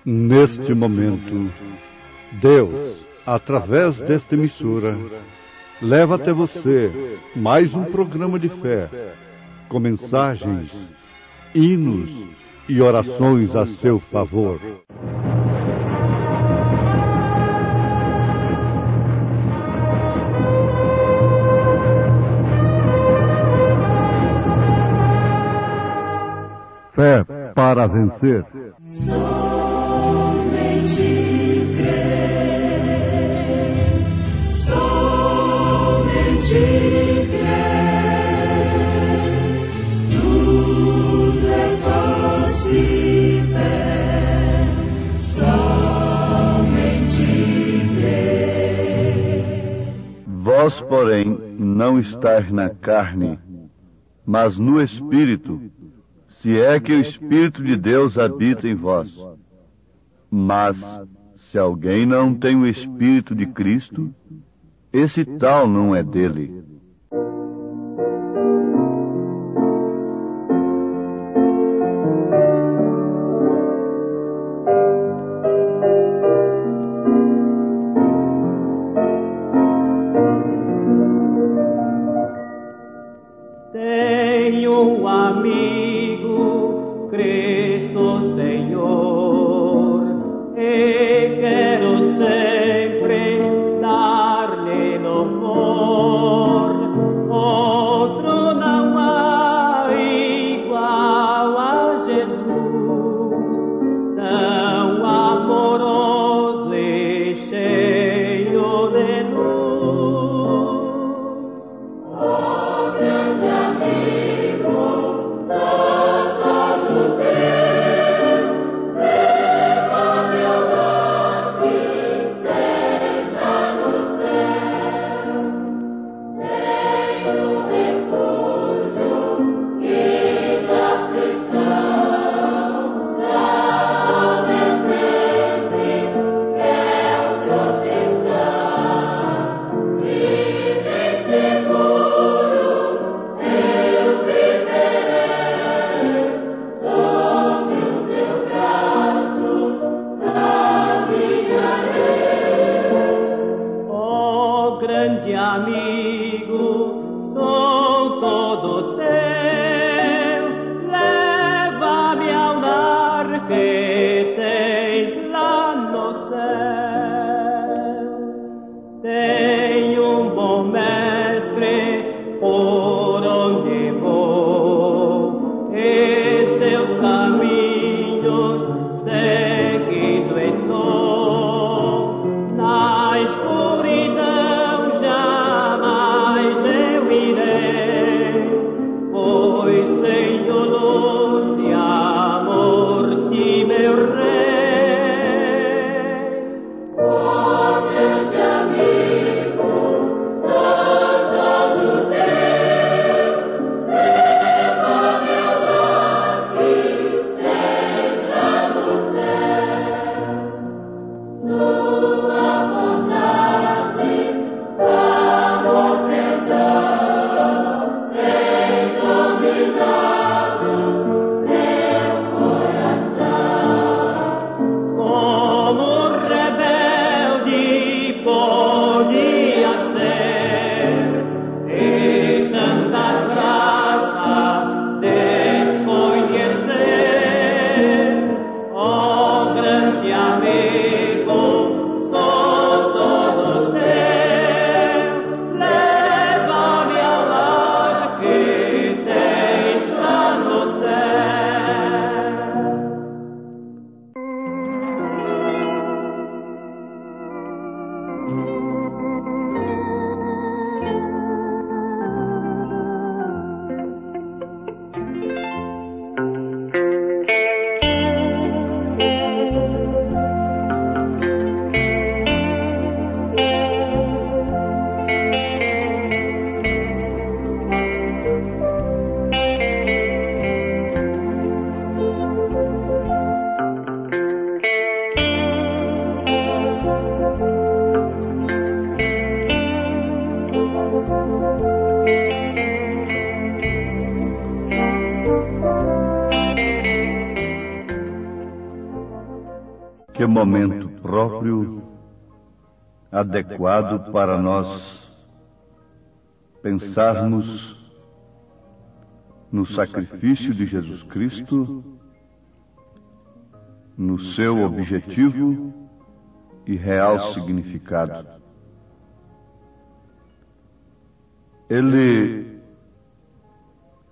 Neste momento, Deus, através desta emissora, leva até você mais um programa de fé, com mensagens, hinos e orações a seu favor. Fé para vencer. Somente crer, somente crer, tudo é possível, somente crer. Vós, porém, não estáis na carne, mas no Espírito, se é que o Espírito de Deus habita em vós. Mas, se alguém não tem o Espírito de Cristo, esse tal não é dele. Tenho um amigo, Cristo Senhor, e quero sempre dar-lhe louvor. Outro não há igual a Jesus, tão amoroso e cheio de luz. Oh, grande amigo, sou todo teu, leva meu nome, tens lá no céu. Tenho refúgio e da prisão, dá-me sempre fiel proteção, e bem seguro eu viverei, sob o seu braço caminharei. Oh, grande amigo, sou todo teu, leva-me ao lar que tens lá no céu. Tenho um bom mestre por onde vou, e seus caminhos seguindo estou. Na escuridão jamais eu irei, pois tenho luz e amor de meu rei. Oh, grande amigo, sou todo teu, leva meu nome, tens lá no céu. Sua bondade, amor, perdão, tem dominado Que momento próprio, adequado para nós pensarmos no sacrifício de Jesus Cristo, no seu objetivo e real significado.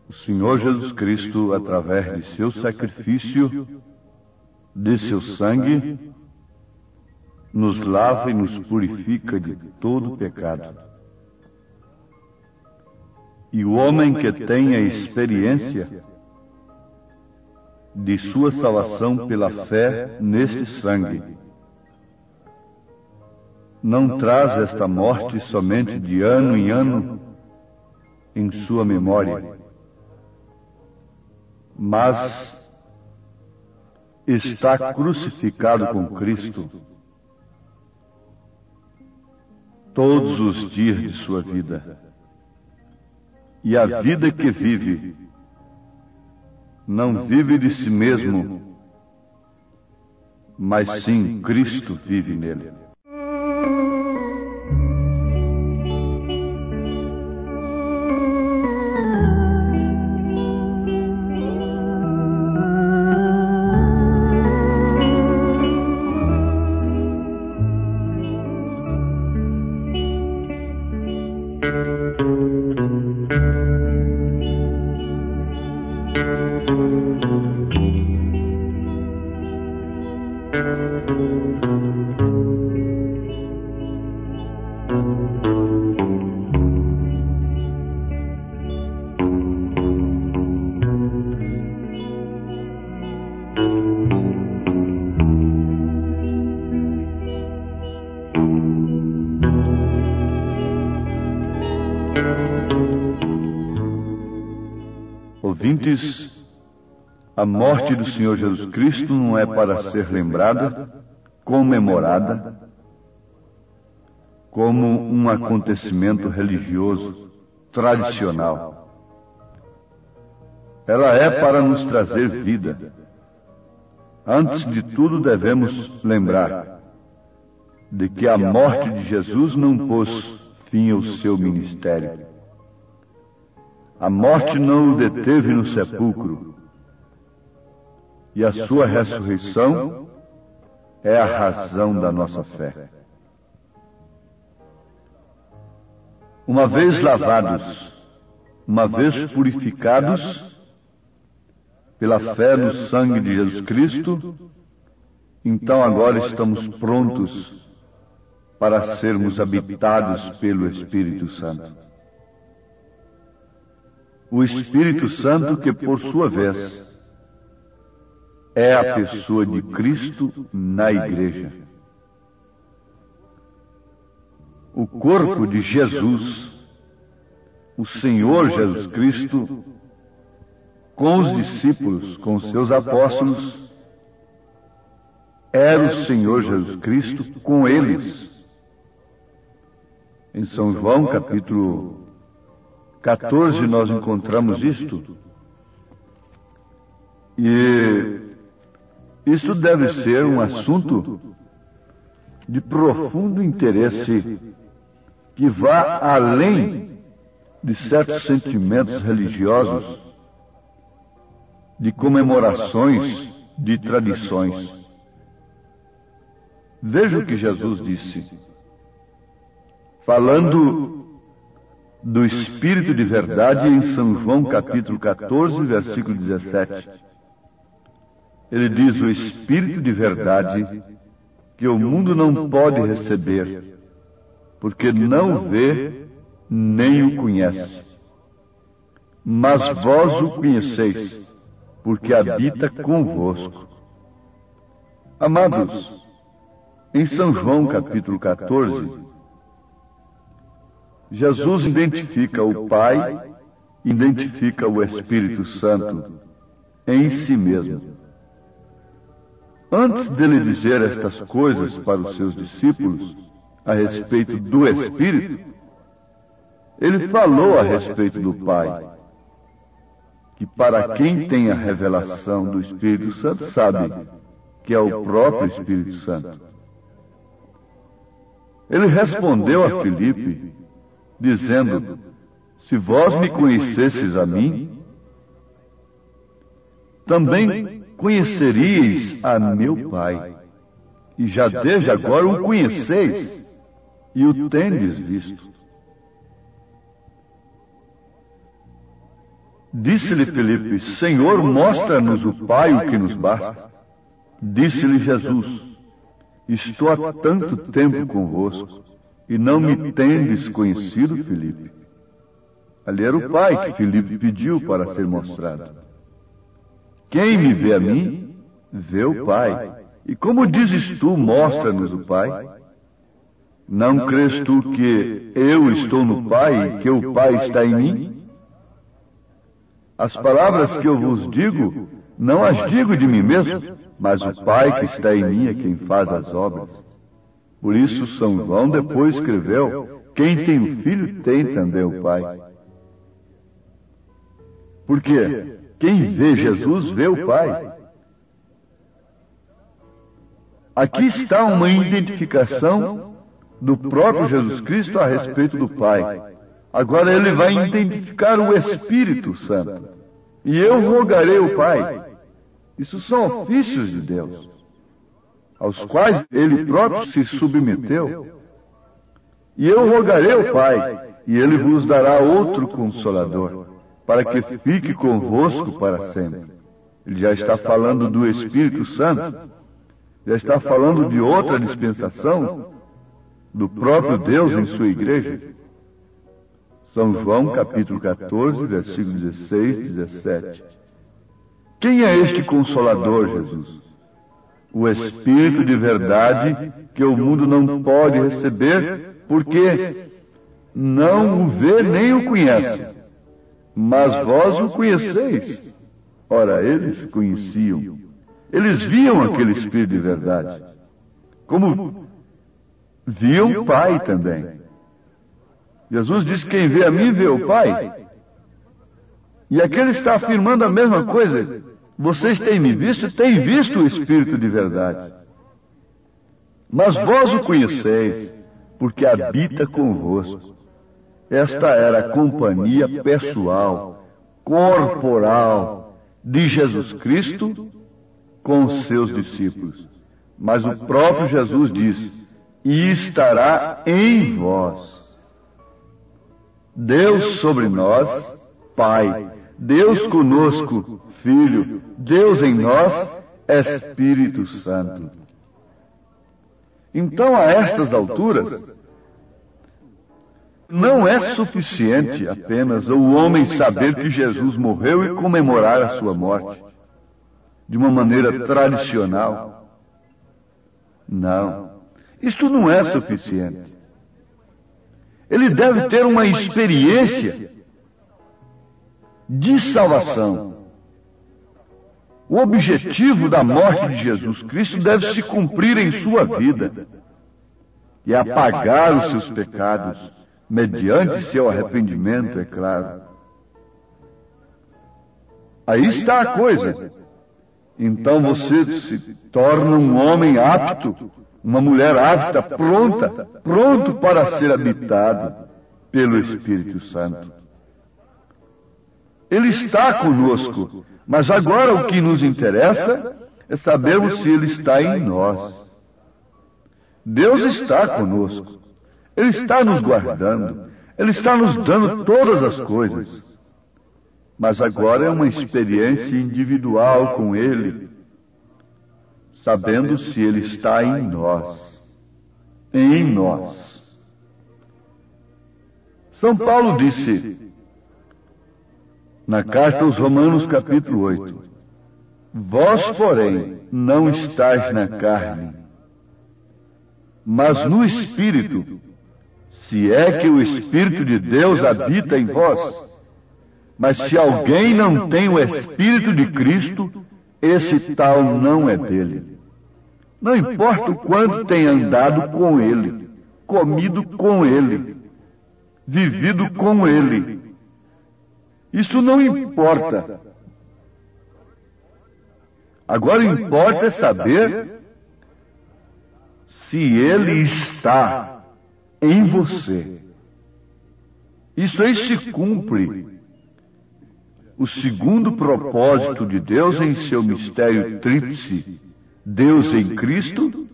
O Senhor Jesus Cristo, através de seu sacrifício, de seu sangue, nos lava e nos purifica de todo pecado. E o homem que tem a experiência de sua salvação pela fé neste sangue, não traz esta morte somente de ano em ano em sua memória, mas está crucificado com Cristo todos os dias de sua vida. E a vida que vive, não vive de si mesmo, mas sim Cristo vive nele. Ouvintes, a morte do Senhor Jesus Cristo não é para ser lembrada, comemorada, como um acontecimento religioso, tradicional. Ela é para nos trazer vida. Antes de tudo, devemos lembrar de que a morte de Jesus não pôs fim ao seu ministério. A morte não o deteve no sepulcro, e a sua ressurreição é a razão da nossa fé. Uma vez lavados, uma vez purificados pela fé no sangue de Jesus Cristo, então agora estamos prontos para sermos habitados pelo Espírito Santo. O Espírito Santo que, por sua vez, é a pessoa de Cristo na igreja. O corpo de Jesus, o Senhor Jesus Cristo, com os discípulos, com os seus apóstolos, era o Senhor Jesus Cristo com eles. Em São João, capítulo 14, nós encontramos isto. E isso deve ser um assunto de profundo interesse que vá além de certos sentimentos religiosos, de comemorações, de tradições. Veja o que Jesus disse, falando do Espírito de verdade em São João capítulo 14, versículo 17. Ele diz: o Espírito de verdade que o mundo não pode receber, porque não o vê nem o conhece. Mas vós o conheceis, porque habita convosco. Amados, em São João capítulo 14, Jesus identifica o Pai, identifica o Espírito Santo em si mesmo. Antes dele dizer estas coisas para os seus discípulos a respeito do Espírito, ele falou a respeito do Pai, que para quem tem a revelação do Espírito Santo sabe que é o próprio Espírito Santo. Ele respondeu a Filipe, dizendo: se vós me conhecesseis a mim, também conheceríeis a meu Pai. E já desde agora o conheceis e o tendes visto. Disse-lhe Filipe: Senhor, mostra-nos o Pai, o que nos basta. Disse-lhe Jesus: estou há tanto tempo convosco, e não me tendes conhecido, Filipe? Ali era o Pai que Filipe pediu para ser mostrado. Quem me vê a mim, vê o Pai. E como dizes tu, mostra-nos o Pai? Não crês tu que eu estou no Pai e que o Pai está em mim? As palavras que eu vos digo, não as digo de mim mesmo, mas o Pai que está em mim é quem faz as obras. Por isso São João depois escreveu: quem tem o Filho tem também o Pai. Porque quem vê Jesus vê o Pai. Aqui está uma identificação do próprio Jesus Cristo a respeito do Pai. Agora ele vai identificar o Espírito Santo. E eu rogarei ao Pai. Isso são ofícios de Deus, aos quais ele próprio se submeteu. E eu rogarei ao Pai, e ele vos dará outro Consolador, para que fique convosco para sempre. Ele já está falando do Espírito Santo, já está falando de outra dispensação do próprio Deus em sua igreja. São João, capítulo 14, versículos 16 e 17. Quem é este Consolador, Jesus? O Espírito de verdade que o mundo não pode receber, porque não o vê nem o conhece. Mas vós o conheceis. Ora, eles conheciam. Eles viam aquele Espírito de verdade, como viam o Pai também. Jesus disse: quem vê a mim, vê o Pai. E aqui ele está afirmando a mesma coisa. Vocês têm me visto, têm visto o Espírito de verdade. Mas vós o conheceis, porque habita convosco. Esta era a companhia pessoal, corporal de Jesus Cristo com os seus discípulos. Mas o próprio Jesus diz: e estará em vós. Deus sobre nós, Pai. Deus conosco, Filho. Deus em nós, Espírito Santo. Então, a estas alturas, não é suficiente apenas o homem saber que Jesus morreu e comemorar a sua morte de uma maneira tradicional. Não, isto não é suficiente. Ele deve ter uma experiência de salvação. O objetivo da morte de Jesus Cristo deve se cumprir em sua vida, e apagar os seus pecados, mediante seu arrependimento, é claro. Aí está a coisa. Então você se torna um homem apto, uma mulher apta, pronto para ser habitado pelo Espírito Santo. Ele está conosco, mas agora o que nos interessa é sabermos se Ele está em nós. Deus está conosco. Ele está nos guardando. Ele está nos dando todas as coisas. Mas agora é uma experiência individual com Ele, sabendo se Ele está em nós. Em nós. São Paulo disse na carta aos Romanos, capítulo 8: vós, porém, não estáis na carne, mas no Espírito, se é que o Espírito de Deus habita em vós. Mas se alguém não tem o Espírito de Cristo, esse tal não é dele. Não importa o quanto tenha andado com Ele, comido com Ele, vivido com Ele. Isso não importa. Agora importa saber se ele está em você. Isso aí se cumpre o segundo propósito de Deus em seu mistério tríplice: Deus em Cristo,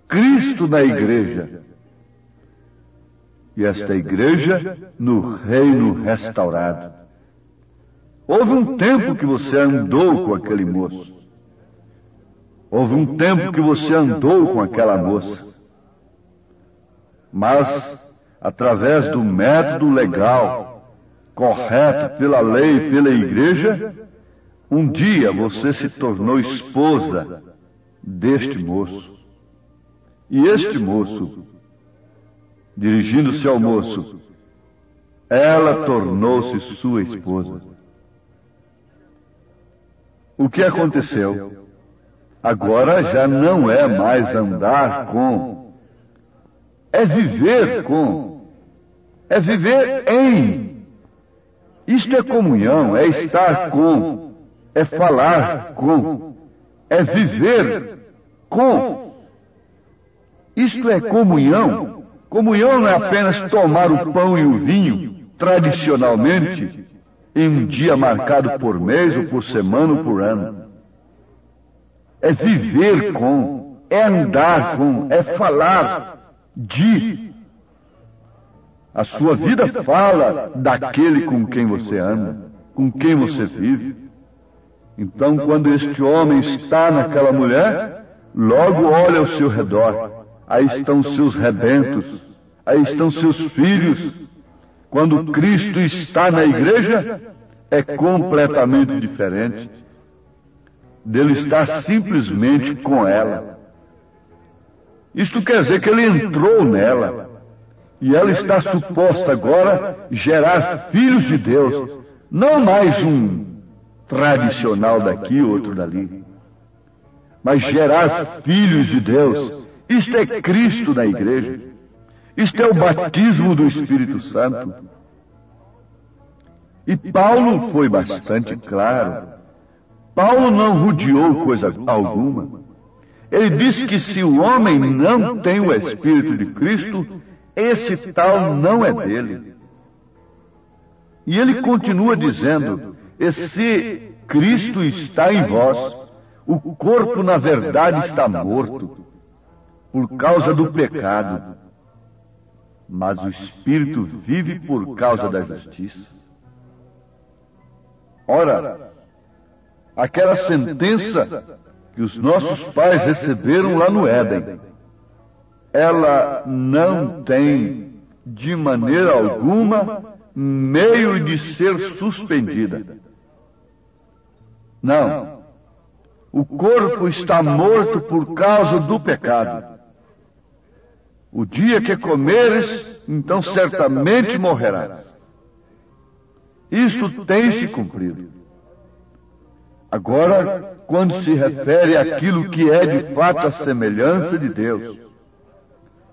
Cristo na igreja. E esta igreja no reino restaurado. Houve um tempo que você andou com aquele moço. Houve um tempo que você andou com aquela moça. Mas, através do método legal, correto pela lei e pela igreja, um dia você se tornou esposa deste moço. E este moço, dirigindo-se ao moço, ela tornou-se sua esposa. O que aconteceu? Agora já não é mais andar com, é viver com, é viver em. Isto é comunhão, é estar com, é falar com, é viver com. Isto é comunhão. Comunhão não é apenas tomar o pão e o vinho, tradicionalmente, em um dia marcado por mês, ou por semana, ou por ano. É viver com, é andar com, é falar de. A sua vida fala daquele com quem você anda, com quem você vive. Então, quando este homem está naquela mulher, logo olha ao seu redor. Aí estão seus rebentos, aí estão seus filhos. Quando Cristo está na igreja, é completamente diferente dele estar simplesmente com ela. Isto quer dizer que ele entrou nela, e ela está suposta agora gerar filhos de Deus, não mais um tradicional daqui, outro dali, mas gerar filhos de Deus. Isto é Cristo na igreja. Isto é o batismo do Espírito Santo. E Paulo foi bastante claro. Paulo não rodeou coisa alguma. Ele disse que se o homem não tem o Espírito de Cristo, esse tal não é dele. E ele continua dizendo: e se Cristo está em vós, o corpo na verdade está morto, por causa do pecado, mas o Espírito vive por causa da justiça. Ora, aquela sentença que os nossos pais receberam lá no Éden, ela não tem, de maneira alguma, meio de ser suspendida. Não. O corpo está morto por causa do pecado. O dia que comeres, então certamente morrerás. Isto tem se cumprido. Agora, quando se refere àquilo que é de fato a semelhança de Deus,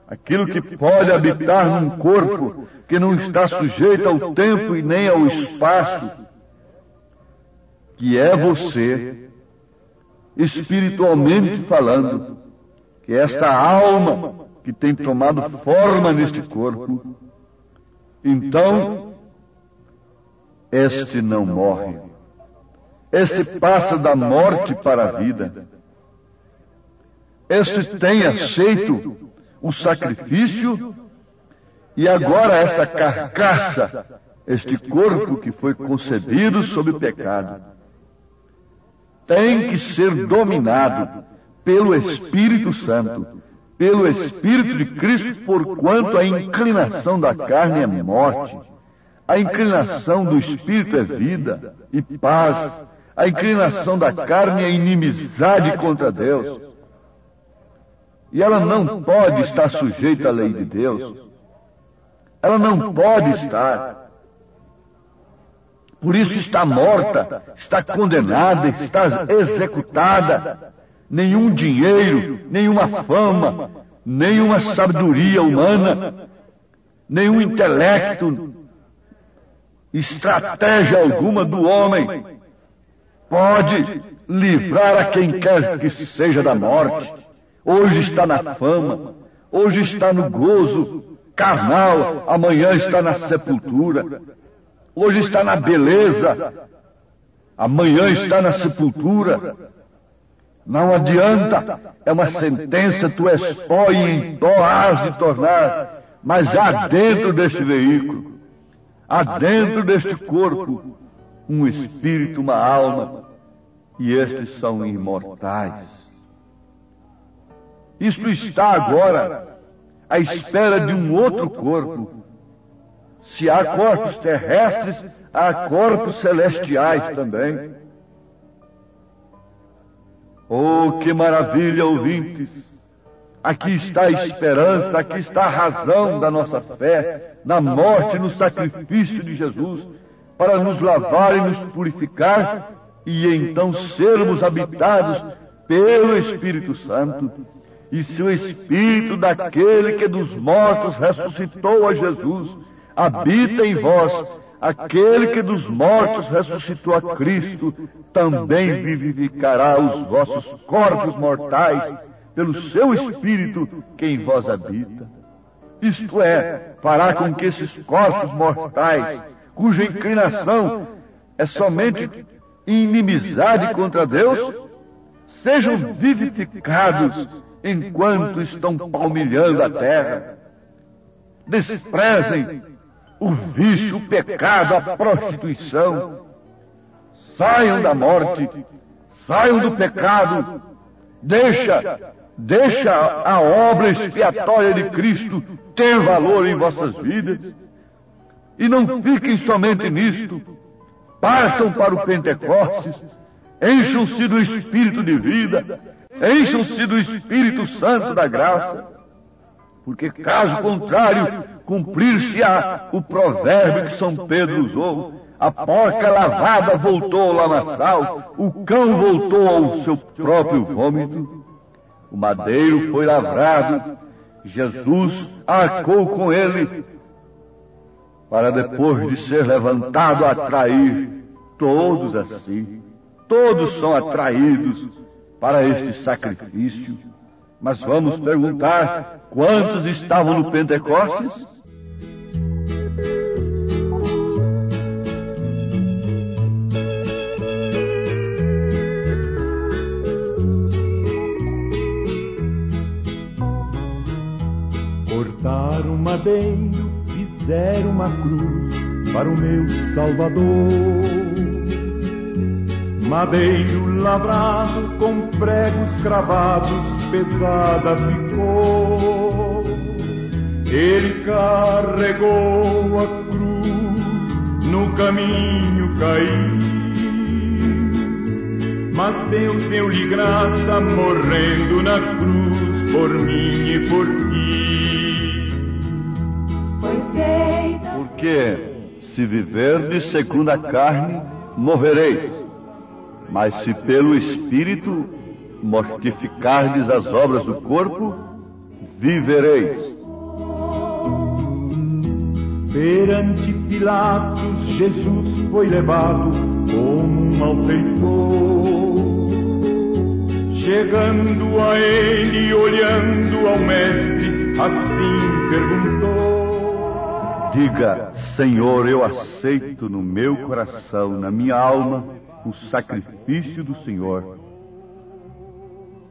aquilo que pode habitar num corpo que não está sujeito ao tempo e nem ao espaço, que é você, espiritualmente falando, que esta alma que tem tomado forma neste corpo, então, este não morre. Este passa da morte para a vida. Este tem aceito o sacrifício e agora essa carcaça, este corpo que foi concebido sob o pecado, tem que ser dominado pelo Espírito Santo, pelo Espírito de Cristo, porquanto a inclinação da carne é morte, a inclinação do Espírito é vida e paz, a inclinação da carne é inimizade contra Deus. E ela não pode estar sujeita à lei de Deus. Ela não pode estar. Por isso está morta, está condenada, está executada. Nenhum dinheiro, nenhuma fama, nenhuma sabedoria humana, nenhum intelecto, estratégia alguma do homem pode livrar a quem quer que seja da morte. Hoje está na fama, hoje está no gozo carnal, amanhã está na sepultura. Hoje está na beleza, amanhã está na sepultura. Não adianta, é uma sentença, tu és pó e em pó has de tornar. Mas há dentro deste veículo, há dentro deste corpo, um espírito, uma alma, e estes são imortais. Isto está agora à espera de um outro corpo. Se há corpos terrestres, há corpos celestiais também. Oh, que maravilha, ouvintes! Aqui está a esperança, aqui está a razão da nossa fé, na morte e no sacrifício de Jesus, para nos lavar e nos purificar, e então sermos habitados pelo Espírito Santo. E se o Espírito daquele que dos mortos ressuscitou a Jesus habita em vós, aquele que dos mortos ressuscitou a Cristo também vivificará os vossos corpos mortais pelo seu Espírito que em vós habita. Isto é, fará com que esses corpos mortais, cuja inclinação é somente inimizade contra Deus, sejam vivificados enquanto estão palmilhando a terra. Desprezem o vício, o pecado, a prostituição. Saiam da morte, saiam do pecado. Deixa a obra expiatória de Cristo ter valor em vossas vidas. E não fiquem somente nisto. Partam para o Pentecostes, encham-se do Espírito de vida, encham-se do Espírito Santo da graça, porque caso contrário, cumprir-se-á o provérbio que São Pedro usou: a porca lavada voltou ao lamaçal, o cão voltou ao seu próprio vômito. O madeiro foi lavrado, Jesus arcou com ele, para depois de ser levantado atrair todos a si. Todos são atraídos para este sacrifício. Mas vamos perguntar, quantos estavam no Pentecostes? Cortaram um madeiro, fizeram uma cruz para o meu Salvador. Madeiro lavrado com pregos cravados, pesada ficou. Ele carregou a cruz, no caminho caí. Mas Deus deu-lhe graça, morrendo na cruz, por mim e por ti. Porque se viverdes segundo a carne, morrereis. Mas se pelo Espírito mortificardes as obras do corpo, vivereis. Perante Pilatos, Jesus foi levado como um malfeitor. Chegando a ele, olhando ao mestre, assim perguntou: Diga, Senhor, eu aceito no meu coração, na minha alma, o sacrifício do Senhor,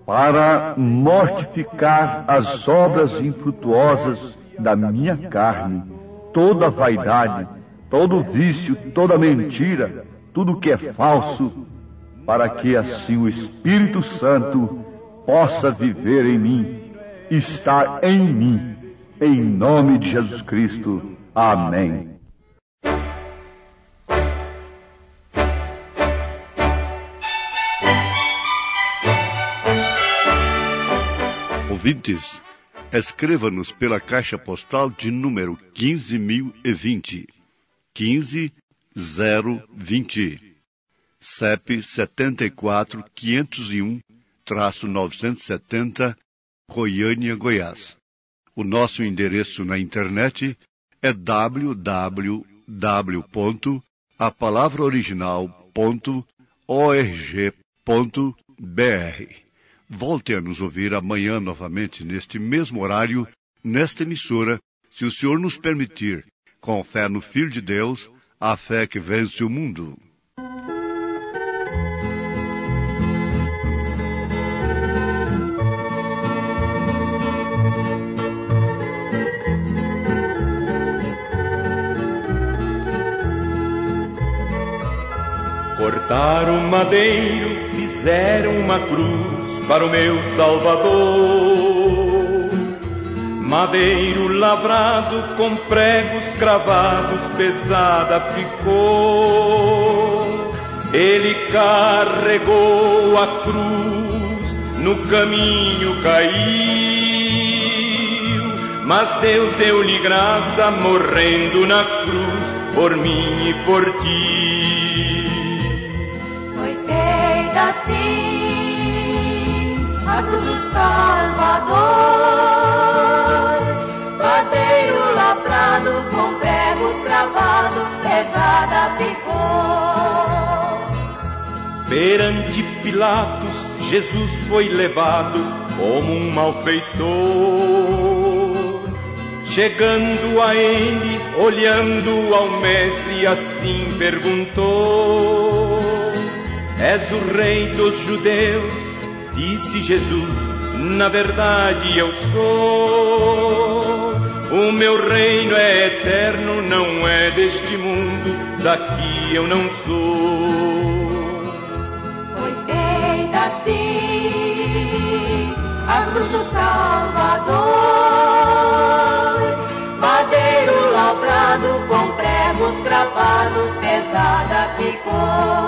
para mortificar as obras infrutuosas da minha carne, toda vaidade, todo vício, toda mentira, tudo que é falso, para que assim o Espírito Santo possa viver em mim, estar em mim, em nome de Jesus Cristo. Amém. Ouvintes, escreva-nos pela caixa postal de número 15.020, 15020, CEP 74.501-970, Goiânia, Goiás. O nosso endereço na internet é www.apalavraoriginal.org.br. Volte a nos ouvir amanhã novamente neste mesmo horário, nesta emissora, se o Senhor nos permitir, com fé no Filho de Deus, a fé que vence o mundo. Cortaram um madeiro, fizeram uma cruz para o meu Salvador. Madeiro lavrado com pregos cravados, pesada ficou. Ele carregou a cruz, no caminho caiu, mas Deus deu-lhe graça, morrendo na cruz, por mim e por ti. Assim, a cruz do Salvador, madeiro lavrado com pregos cravados, pesada ficou. Perante Pilatos, Jesus foi levado como um malfeitor. Chegando a ele, olhando ao mestre, assim perguntou: És o rei dos judeus? Disse Jesus: na verdade eu sou. O meu reino é eterno, não é deste mundo, daqui eu não sou. Foi feita assim a cruz do Salvador, madeiro lavrado com pregos cravados, pesada ficou.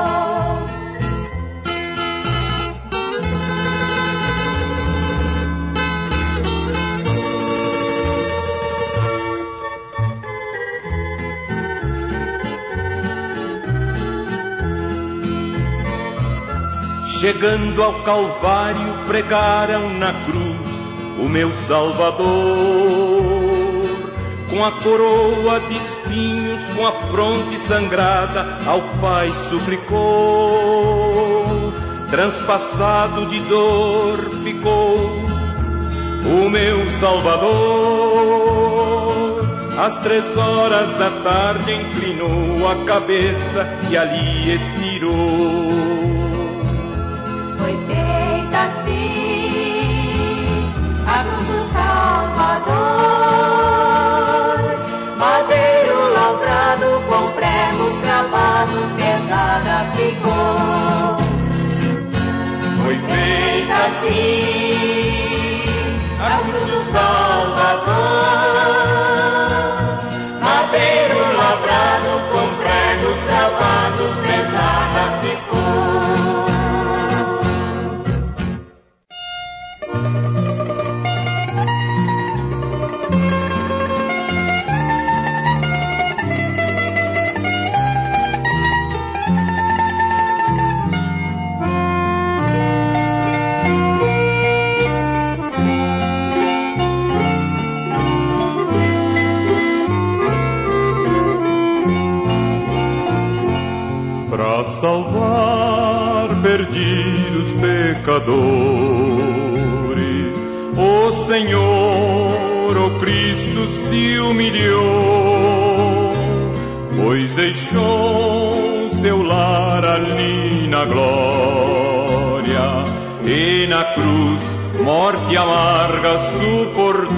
Chegando ao Calvário, pregaram na cruz o meu Salvador. Com a coroa de espinhos, com a fronte sangrada, ao Pai suplicou. Transpassado de dor ficou o meu Salvador. Às 3 da tarde inclinou a cabeça e ali expirou. Foi feita assim a cruz do Salvador, madeiro lavrado com pregos cravados, pesada ficou. Foi feita assim a cruz do Salvador, madeiro lavrado com pregos cravados, pesada ficou. Salvar perdidos pecadores, o Senhor, o Cristo se humilhou, pois deixou seu lar ali na glória, e na cruz morte amarga suportou.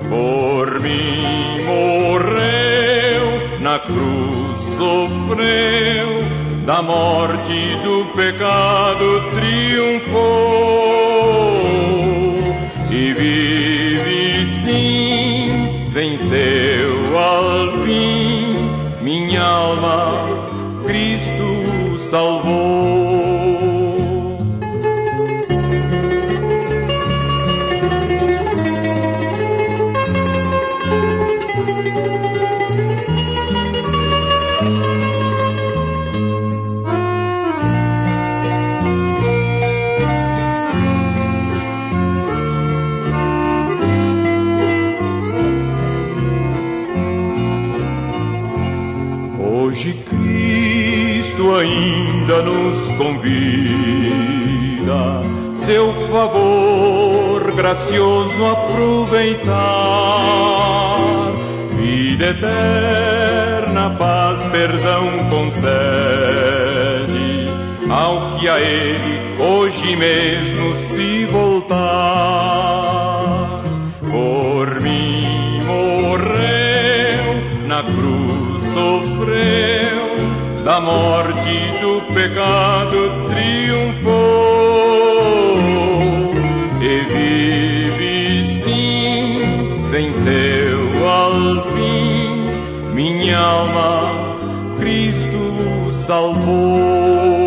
Por mim morreu na cruz, sofreu, da morte e do pecado triunfou, e vive sim, venceu ao fim, minha alma Cristo salvou. vida nos convida, seu favor gracioso aproveitar. Vida eterna, paz, perdão concede ao que a ele hoje mesmo se voltar. Por mim morreu, na cruz sofreu, da morte e do pecado triunfou, e vive sim, venceu ao fim, minha alma Cristo salvou.